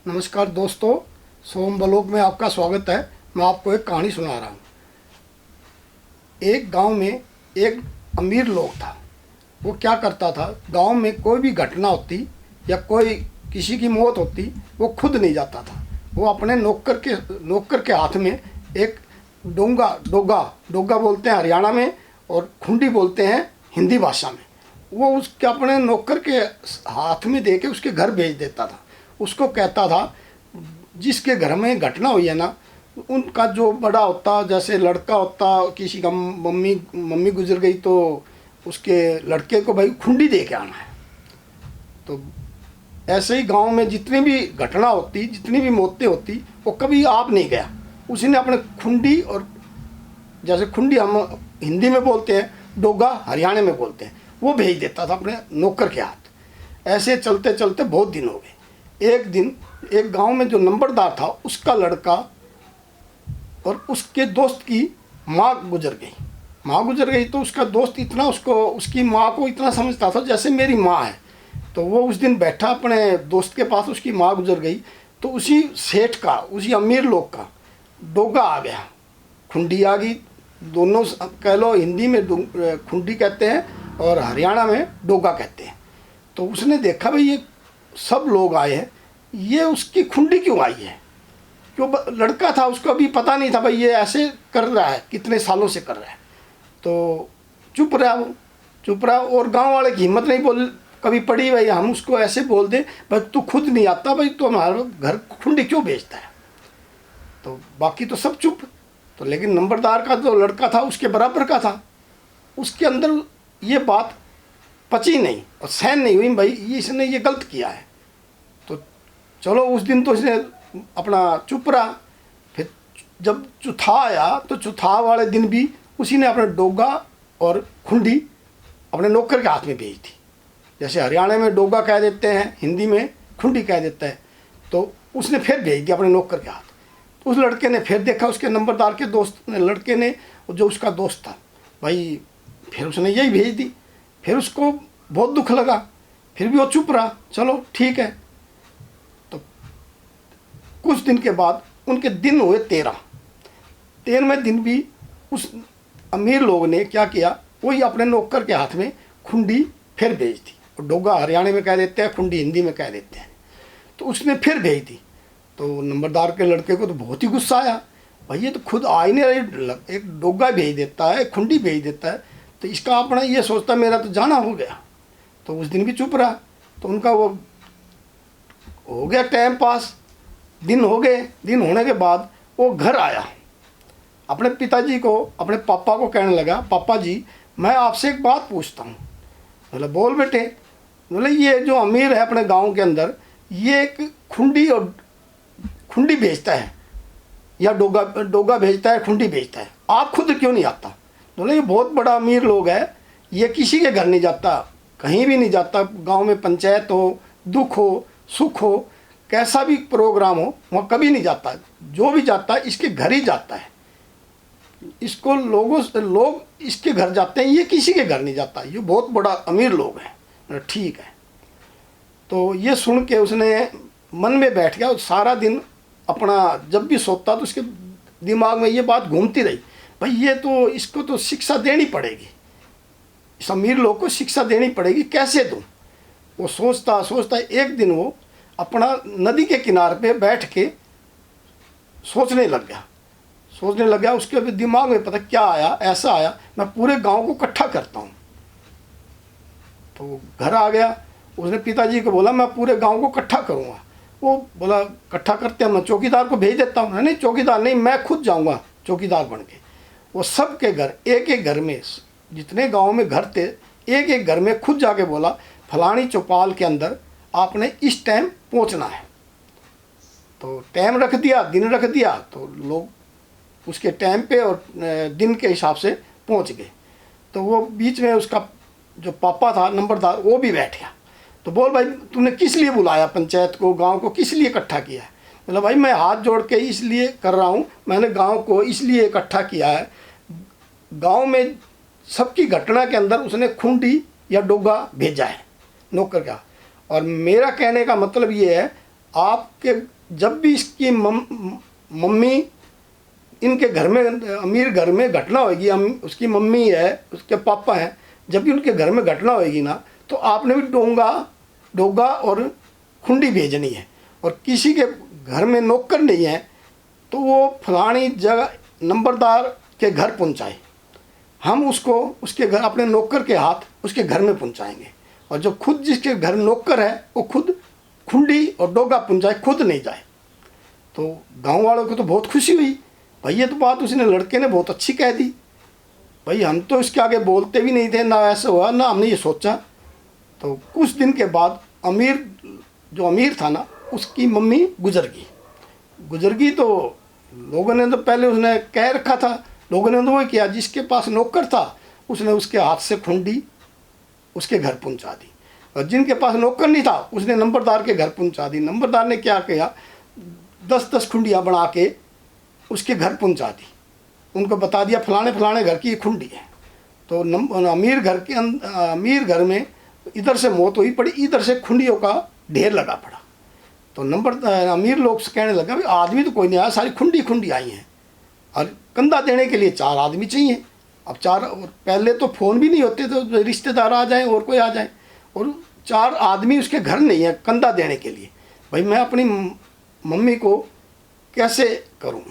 नमस्कार दोस्तों, सोम ब्लॉग में आपका स्वागत है। मैं आपको एक कहानी सुना रहा हूँ। एक गांव में एक अमीर लोग था। वो क्या करता था, गांव में कोई भी घटना होती या कोई किसी की मौत होती, वो खुद नहीं जाता था। वो अपने नौकर के हाथ में एक डोगा बोलते हैं हरियाणा में, और खुंडी बोलते हैं हिंदी भाषा में। वो उसके अपने नौकर के हाथ में दे के उसके घर भेज देता था। उसको कहता था जिसके घर में घटना हुई है ना, उनका जो बड़ा होता, जैसे लड़का होता, किसी का मम्मी गुजर गई तो उसके लड़के को भाई खुंडी दे के आना है। तो ऐसे ही गांव में जितनी भी घटना होती, जितनी भी मौतें होती, वो कभी आप नहीं गया। उसने अपने खुंडी, और जैसे खुंडी हम हिंदी में बोलते हैं, डोगा हरियाणा में बोलते हैं, वो भेज देता था अपने नौकर के हाथ। ऐसे चलते चलते बहुत दिन हो गए। एक दिन एक गांव में जो नंबरदार था, उसका लड़का और उसके दोस्त की माँ गुजर गई। तो उसका दोस्त इतना उसकी माँ को इतना समझता था जैसे मेरी माँ है। तो वो उस दिन बैठा अपने दोस्त के पास, उसकी माँ गुजर गई तो उसी सेठ का, उसी अमीर लोग का डोगा आ गया, खुंडी आ गई। दोनों कह लो, हिंदी में खुंडी कहते हैं और हरियाणा में डोगा कहते हैं। तो उसने देखा भाई ये सब लोग आए हैं, ये उसकी खुंडी क्यों आई है? क्यों? लड़का था, उसको अभी पता नहीं था भाई ये ऐसे कर रहा है, कितने सालों से कर रहा है। तो चुप रहा। और गांव वाले की हिम्मत नहीं बोल कभी पड़ी भाई हम उसको ऐसे बोल दें, भाई तू खुद नहीं आता, भाई तू हमारा घर खुंडी क्यों बेचता है? तो बाकी तो सब चुप। तो लेकिन नंबरदार का जो लड़का था उसके बराबर का था, उसके अंदर ये बात पची नहीं और सहन नहीं हुई, भाई इसने ये गलत किया है। तो चलो उस दिन तो इसने अपना चुप रहा। फिर जब चौथा आया तो चौथा वाले दिन भी उसी ने अपना डोगा और खुंडी अपने नौकर के हाथ में भेजी थी। जैसे हरियाणा में डोगा कह देते हैं, हिंदी में खुंडी कह देता है। तो उसने फिर भेज दिया अपने नौकर के हाथ। उस लड़के ने फिर देखा, उसके नंबरदार के दोस्त ने, लड़के ने, जो उसका दोस्त था भाई, फिर उसने यही भेज दी। फिर उसको बहुत दुख लगा, फिर भी वो चुप रहा। चलो ठीक है। तो कुछ दिन के बाद उनके दिन हुए 13वें दिन भी उस अमीर लोग ने क्या किया, वही अपने नौकर के हाथ में खुंडी फिर भेज दी। और डोगा हरियाणा में कह देते हैं, खुंडी हिंदी में कह देते हैं। तो उसने फिर भेज दी। तो नंबरदार के लड़के को तो बहुत ही गुस्सा आया, भाई ये तो खुद आ ही नहीं रही, एक डोगा भेज देता है, खुंडी भेज देता है, तो इसका अपना ये सोचता मेरा तो जाना हो गया। तो उस दिन भी चुप रहा। तो उनका वो हो गया टाइम पास, दिन हो गए। दिन होने के बाद वो घर आया, अपने पिताजी को, अपने पापा को कहने लगा, पापा जी मैं आपसे एक बात पूछता हूँ। बोले बोल बेटे। बोले ये जो अमीर है अपने गांव के अंदर, ये एक खुंडी भेजता है या डोगा भेजता है, खुंडी भेजता है, आप खुद क्यों नहीं आता? बोले ये बहुत बड़ा अमीर लोग है, ये किसी के घर नहीं जाता, कहीं भी नहीं जाता। गांव में पंचायत हो, दुख हो, सुख हो, कैसा भी प्रोग्राम हो, वहाँ कभी नहीं जाता। जो भी जाता है इसके घर ही जाता है। इसको लोग इसके घर जाते हैं, ये किसी के घर नहीं जाता, ये बहुत बड़ा अमीर लोग हैं। ठीक है। तो ये सुन के उसने मन में बैठ गया। सारा दिन अपना जब भी सोता तो उसके दिमाग में ये बात घूमती रही, भाई ये तो इसको तो शिक्षा देनी पड़ेगी, इस अमीर लोग को शिक्षा देनी पड़ेगी, कैसे दूँ? वो सोचता एक दिन वो अपना नदी के किनारे पे बैठ के सोचने लग गया। उसके दिमाग में पता क्या आया, ऐसा आया, मैं पूरे गांव को इकट्ठा करता हूँ। तो घर आ गया, उसने पिताजी को बोला मैं पूरे गांव को इकट्ठा करूँगा। वो बोला इकट्ठा करते हैं, मैं चौकीदार को भेज देता हूँ। नहीं चौकीदार नहीं, मैं खुद जाऊँगा चौकीदार बन के। वो सबके घर, एक घर में, जितने गांव में घर थे, एक घर में खुद जाके बोला फलानी चौपाल के अंदर आपने इस टाइम पहुंचना है। तो टाइम रख दिया, दिन रख दिया, तो लोग उसके टाइम पे और दिन के हिसाब से पहुंच गए। तो वो बीच में उसका जो पापा था नंबरदार, वो भी बैठ गया। तो बोल भाई तूने किस लिए बुलाया पंचायत को, गांव को किस लिए इकट्ठा किया है? मतलब भाई मैं हाथ जोड़ के इसलिए कर रहा हूँ, मैंने गांव को इसलिए इकट्ठा किया है, गांव में सबकी घटना के अंदर उसने खुंडी या डोगा भेजा है नौकर का। और मेरा कहने का मतलब ये है, आपके जब भी इसकी मम्मी इनके घर में, अमीर घर में घटना होगी, उसकी मम्मी है, उसके पापा हैं, जब भी उनके घर में घटना होगी ना, तो आपने भी डोगा और खुंडी भेजनी है। और किसी के घर में नौकर नहीं है तो वो फलानी जगह नंबरदार के घर पहुंचाए, हम उसको उसके घर अपने नौकर के हाथ उसके घर में पहुंचाएंगे। और जो खुद जिसके घर नौकर है वो खुद खुंडी और डोगा पहुंचाए, खुद नहीं जाए। तो गांव वालों को तो बहुत खुशी हुई, भाई ये तो बात उसने लड़के ने बहुत अच्छी कह दी, भाई हम तो इसके आगे बोलते भी नहीं थे, ना ऐसा हुआ ना हमने ये सोचा। तो कुछ दिन के बाद जो अमीर था ना, उसकी मम्मी गुजर गई। तो लोगों ने तो पहले उसने कह रखा था, लोगों ने तो वो किया, जिसके पास नौकर था उसने उसके हाथ से खुंडी उसके घर पहुंचा दी, और जिनके पास नौकर नहीं था उसने नंबरदार के घर पहुंचा दी। नंबरदार ने क्या किया, 10-10 खुंडियाँ बना के उसके घर पहुंचा दी, उनको बता दिया फलाने फलाने घर की ये खुंडी है। तो अमीर घर में इधर से मौत हुई पड़ी, इधर से खुंडियों का ढेर लगा पड़ा। तो अमीर लोग से कहने लगा, भाई आदमी तो कोई नहीं आया, सारी खुंडी आई हैं, और कंधा देने के लिए 4 आदमी चाहिए। अब 4, पहले तो फ़ोन भी नहीं होते, तो रिश्तेदार आ जाएं और कोई आ जाए, और 4 आदमी उसके घर नहीं है कंधा देने के लिए। भाई मैं अपनी मम्मी को कैसे करूं?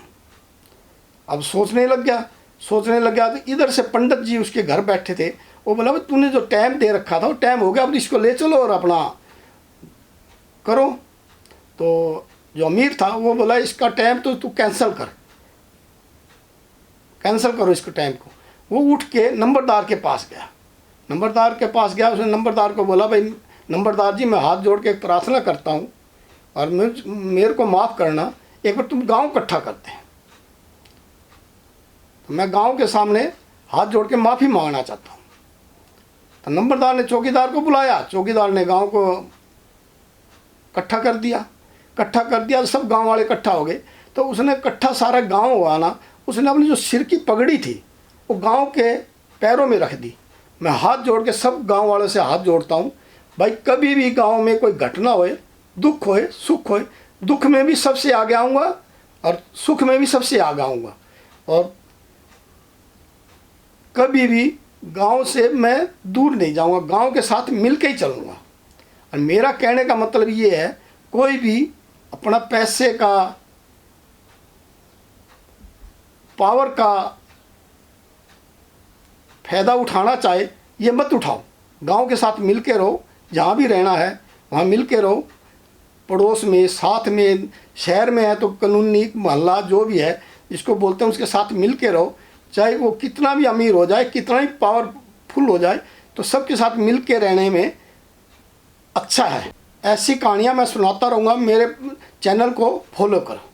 अब सोचने लग गया तो इधर से पंडित जी उसके घर बैठे थे, वो बोला, भाई तूने जो टाइम दे रखा था वो टाइम हो गया, अब इसको ले चलो और अपना करो। तो जो अमीर था वो बोला, इसका टाइम तो तू कैंसिल करो इसको टाइम को। वो उठ के नंबरदार के पास गया। उसने नंबरदार को बोला, भाई नंबरदार जी मैं हाथ जोड़ के एक प्रार्थना करता हूँ और मेरे को माफ़ करना, एक बार तुम गांव इकट्ठा करते हैं, तो मैं गांव के सामने हाथ जोड़ के माफ़ी मांगना चाहता हूँ। तो नंबरदार ने चौकीदार को बुलाया, चौकीदार ने गांव को इकट्ठा कर दिया। तो सब गांव वाले इकट्ठा हो गए। तो उसने इकट्ठा सारा गांव हुआ ना, उसने अपनी जो सिर की पगड़ी थी वो गांव के पैरों में रख दी। मैं हाथ जोड़ के सब गांव वालों से हाथ जोड़ता हूँ, भाई कभी भी गांव में कोई घटना होए, दुख होए, सुख होए, दुख में भी सबसे आगे आऊँगा और सुख में भी सबसे आगे आऊँगा, और कभी भी गांव से मैं दूर नहीं जाऊँगा, गांव के साथ मिल के ही चलूँगा। और मेरा कहने का मतलब ये है, कोई भी अपना पैसे का, पावर का फायदा उठाना चाहे, ये मत उठाओ। गांव के साथ मिल के रहो, जहाँ भी रहना है वहाँ मिल के रहो, पड़ोस में, साथ में, शहर में है तो कानूनी मोहल्ला जो भी है जिसको बोलते हैं उसके साथ मिल के रहो। चाहे वो कितना भी अमीर हो जाए, कितना भी पावरफुल हो जाए, तो सबके साथ मिल के रहने में अच्छा है। ऐसी कहानियाँ मैं सुनाता रहूँगा, मेरे चैनल को फॉलो करो।